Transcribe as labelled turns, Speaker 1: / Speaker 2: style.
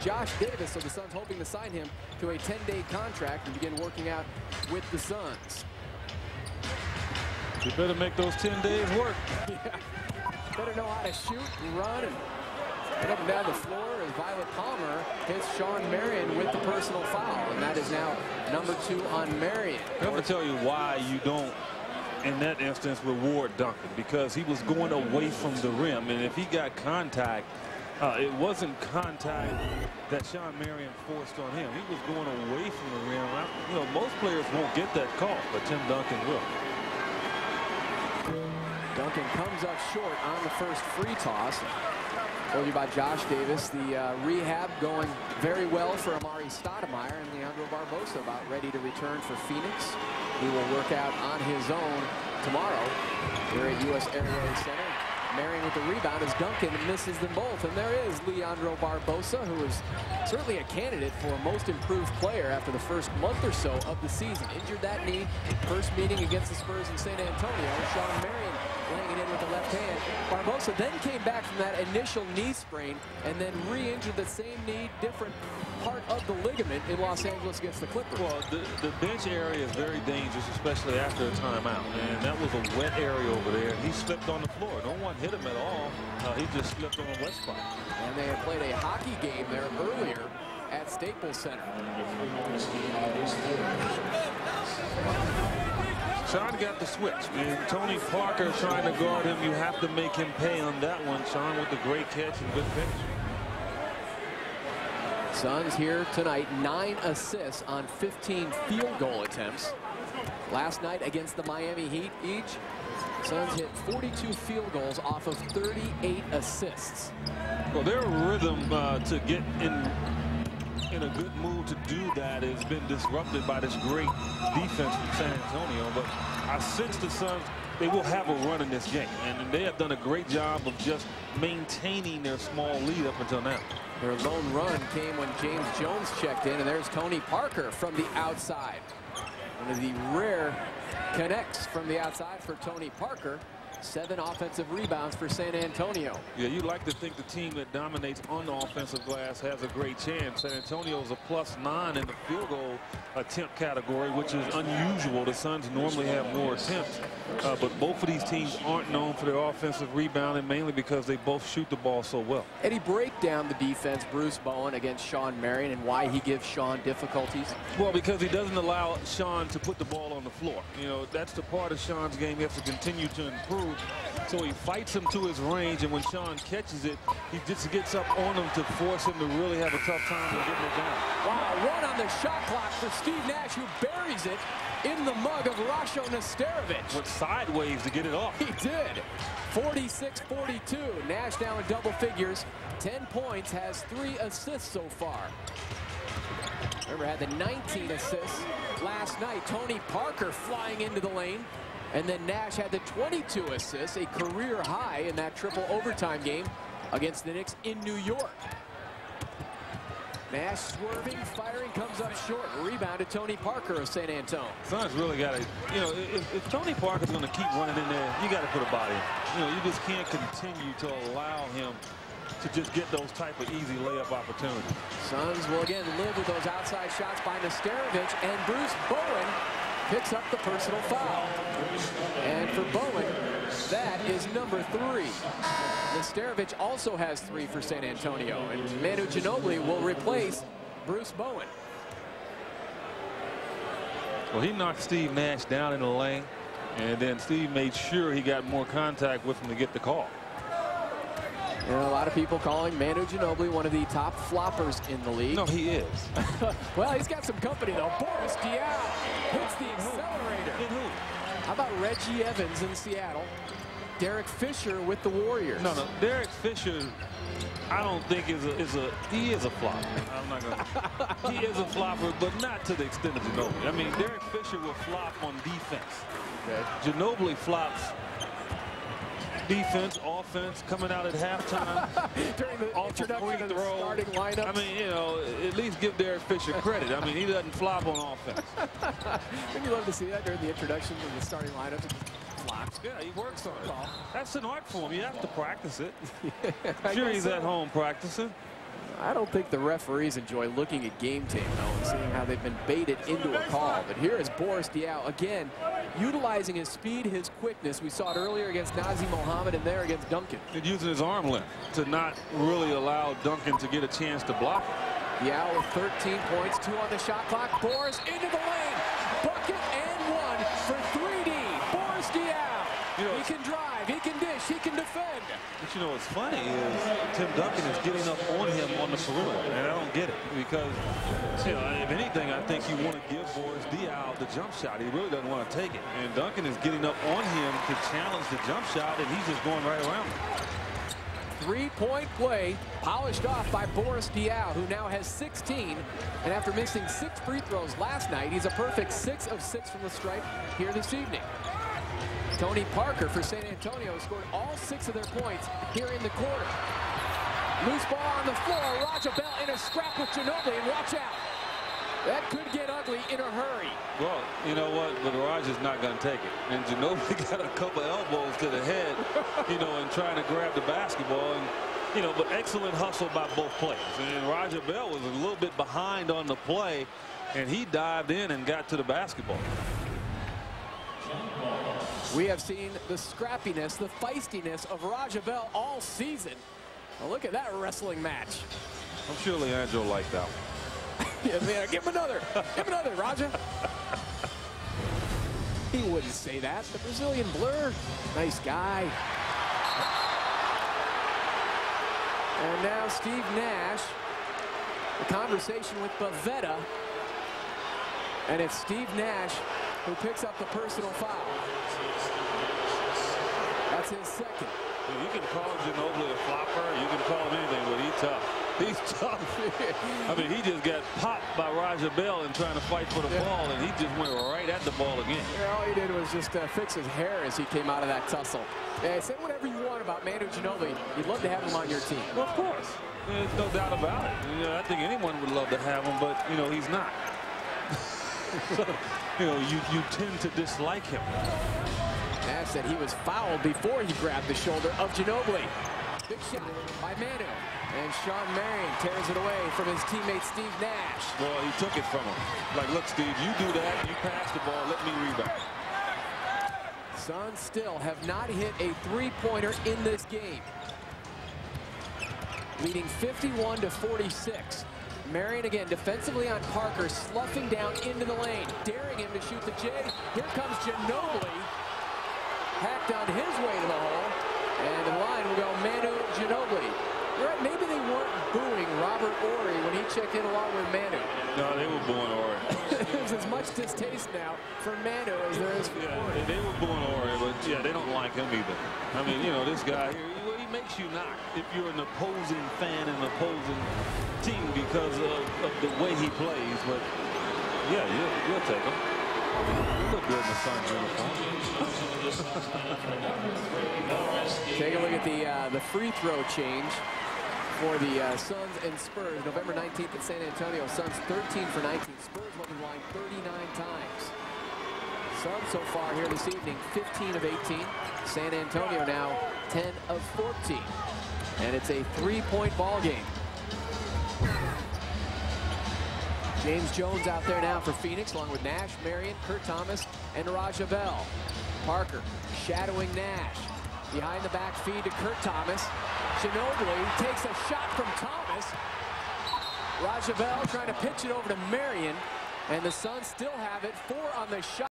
Speaker 1: Josh Davis, so the Suns hoping to sign him to a 10-day contract and begin working out with the Suns.
Speaker 2: You better make those 10 days work.
Speaker 1: Yeah. Better know how to shoot and run and get up and down the floor as Violet Palmer hits Shawn Marion with the personal foul, and that is now number 2 on Marion.
Speaker 2: I'm going to tell you why you don't, in that instance, reward Duncan, because he was going away from the rim, and if he got contact, it wasn't contact that Shawn Marion forced on him. He was going away from the rim. You know, most players won't get that call, but Tim Duncan will.
Speaker 1: Duncan comes up short on the first free toss. Told you about Josh Davis. The rehab going very well for Amari Stoudemire, and Leandro Barbosa about ready to return for Phoenix. He will work out on his own tomorrow here at U.S. Airways Center. Marion with the rebound as Duncan misses them both. And there is Leandro Barbosa, who is certainly a candidate for most improved player after the first month or so of the season. Injured that knee, first meeting against the Spurs in San Antonio. Shawn Marion laying it in with the left hand. Barbosa then came back from that initial knee sprain and then re-injured the same knee, different part of the ligament in Los Angeles against the Clippers.
Speaker 2: Well, the bench area is very dangerous, especially after a timeout. And that was a wet area over there. He slipped on the floor. No one hit him at all. He just slipped on a wet spot. And
Speaker 1: they had played a hockey game there earlier at Staples Center.
Speaker 2: Shawn got the switch, and Tony Parker trying to guard him. You have to make him pay on that one. Shawn with the great catch and good finish.
Speaker 1: Suns here tonight, 9 assists on 15 field goal attempts. Last night against the Miami Heat, Suns hit 42 field goals off of 38 assists.
Speaker 2: Well, their rhythm to get in a good mood to do that has been disrupted by this great defense from San Antonio. But I sense the Suns, they will have a run in this game, and they have done a great job of just maintaining their small lead up until now.
Speaker 1: Their lone run came when James Jones checked in, and there's Tony Parker from the outside. One of the rare connects from the outside for Tony Parker. 7 offensive rebounds for San Antonio.
Speaker 2: Yeah, you like to think the team that dominates on the offensive glass has a great chance. San Antonio's a +9 in the field goal attempt category, which is unusual. The Suns normally have more attempts, but both of these teams aren't known for their offensive rebounding, mainly because they both shoot the ball so well.
Speaker 1: Eddie, break down the defense, Bruce Bowen against Shawn Marion, and why he gives Shawn difficulties.
Speaker 2: Well, because he doesn't allow Shawn to put the ball on the floor. You know, that's the part of Shawn's game he has to continue to improve. So he fights him to his range, and when Shawn catches it, he just gets up on him to force him to really have a tough time in getting it down.
Speaker 1: Wow, 1 on the shot clock for Steve Nash, who buries it in the mug of Rasho Nesterovic.
Speaker 2: Went sideways to get it off.
Speaker 1: He did. 46-42. Nash now in double figures. 10 points, has 3 assists so far. Remember, had the 19 assists last night. Tony Parker flying into the lane. And then Nash had the 22 assists, a career high in that triple overtime game against the Knicks in New York. Nash swerving, firing, comes up short. Rebound to Tony Parker of San Antonio.
Speaker 2: Suns really got to, you know, if Tony Parker's going to keep running in there, you got to put a body in. You know, you just can't continue to allow him to just get those type of easy layup opportunities.
Speaker 1: Suns will again live with those outside shots by Nesterovic, and Bruce Bowen picks up the personal foul. And for Bowen, that is number 3. Nesterovic also has 3 for San Antonio, and Manu Ginobili will replace Bruce Bowen.
Speaker 2: Well, he knocked Steve Nash down in the lane, and then Steve made sure he got more contact with him to get the call.
Speaker 1: You know, a lot of people calling Manu Ginobili one of the top floppers in the league.
Speaker 2: No, he is.
Speaker 1: Well, he's got some company, though. Boris Diaw hits the accelerator.
Speaker 2: And who?
Speaker 1: How about Reggie Evans in Seattle? Derek Fisher with the Warriors.
Speaker 2: No, Derek Fisher, I don't think he is a flopper. I'm not gonna. He is a flopper, but not to the extent of Ginobili. I mean, Derek Fisher will flop on defense. Okay. Ginobili flops defense, offense, coming out at halftime.
Speaker 1: During the introduction of the starting lineup.
Speaker 2: I mean, you know, at least give Derek Fisher credit. I mean, he doesn't flop on offense.
Speaker 1: Wouldn't you love to see that during the introduction of the starting lineup? Flops.
Speaker 2: Yeah, he works on it. That's an art form. You have to practice it. Sure, he's at home practicing.
Speaker 1: I don't think the referees enjoy looking at game tape, though, and seeing how they've been baited into a call. But here is Boris Diaw, again, utilizing his speed, his quickness. We saw it earlier against Nazem Mohammed and there against Duncan.
Speaker 2: And using his arm length to not really allow Duncan to get a chance to block.
Speaker 1: Diaw with 13 points, 2 on the shot clock. Boris into the lane. Bucket and 1 for 3D. Boris Diaw. You know, he can drive, he can dish, he can defend.
Speaker 2: But you know what's funny is Tim Duncan is getting up on him on the perimeter, and I don't get it because, you know, if anything, I think you want to give Boris Diaw the jump shot. He really doesn't want to take it, and Duncan is getting up on him to challenge the jump shot, and he's just going right around him.
Speaker 1: Three-point play polished off by Boris Diaw, who now has 16, and after missing 6 free throws last night, he's a perfect 6 of 6 from the stripe here this evening. Tony Parker for San Antonio scored all 6 of their points here in the quarter. Loose ball on the floor. Raja Bell in a scrap with Ginobili, and watch out. That could get ugly in a hurry.
Speaker 2: Well, you know what? But Raja's not going to take it. And Ginobili got a couple elbows to the head, you know, and trying to grab the basketball. And, you know, but excellent hustle by both players. And Raja Bell was a little bit behind on the play, and he dived in and got to the basketball.
Speaker 1: We have seen the scrappiness, the feistiness of Raja Bell all season. Well, look at that wrestling match.
Speaker 2: I'm sure Leandro liked that one.
Speaker 1: Yeah, man, give him another. Give him another, Raja. He wouldn't say that. The Brazilian Blur, nice guy. And now Steve Nash, the conversation with Bavetta. And it's Steve Nash who picks up the personal foul. That's his second.
Speaker 2: You can call Ginobili a flopper. You can call him anything, but he's tough. He's tough. I mean, he just got popped by Raja Bell and trying to fight for the ball, and he just went right at the ball again.
Speaker 1: Yeah, all he did was just fix his hair as he came out of that tussle. Yeah, say whatever you want about Manu Ginobili. You'd love to have him on your team.
Speaker 2: Well, of course. There's no doubt about it. You know, I think anyone would love to have him, but, you know, he's not. So, you know, you tend to dislike him.
Speaker 1: Nash said he was fouled before he grabbed the shoulder of Ginobili. Big shot by Manu. And Sean Marion tears it away from his teammate Steve Nash.
Speaker 2: Well, he took it from him. Like, look, Steve, you do that, you pass the ball, let me rebound.
Speaker 1: Suns still have not hit a three-pointer in this game. Leading 51-46. Marion again defensively on Parker, sloughing down into the lane, daring him to shoot the J. Here comes Ginobili. Hacked on his way to the hole. And the line will go Manu Ginobili. Right, maybe they weren't booing Robert Horry when he checked in along with Manu.
Speaker 2: No, they were booing Horry.
Speaker 1: There's as much distaste now for Manu as there is for Horry.
Speaker 2: They were booing Horry, but yeah, they don't like him either. I mean, you know, this guy here, he makes you knock if you're an opposing fan and opposing team because of the way he plays. But yeah, you'll take him. You look good in the Suns uniform.
Speaker 1: Take a look at the free throw change for the Suns and Spurs. November 19th at San Antonio. Suns 13 for 19. Spurs went to the line 39 times. Suns so far here this evening 15 of 18. San Antonio now 10 of 14. And it's a three-point ball game. James Jones out there now for Phoenix, along with Nash, Marion, Kurt Thomas, and Raja Bell. Parker shadowing Nash. Behind the back feed to Kurt Thomas. Ginobili takes a shot from Thomas. Raja Bell trying to pitch it over to Marion. And the Suns still have it. 4 on the shot.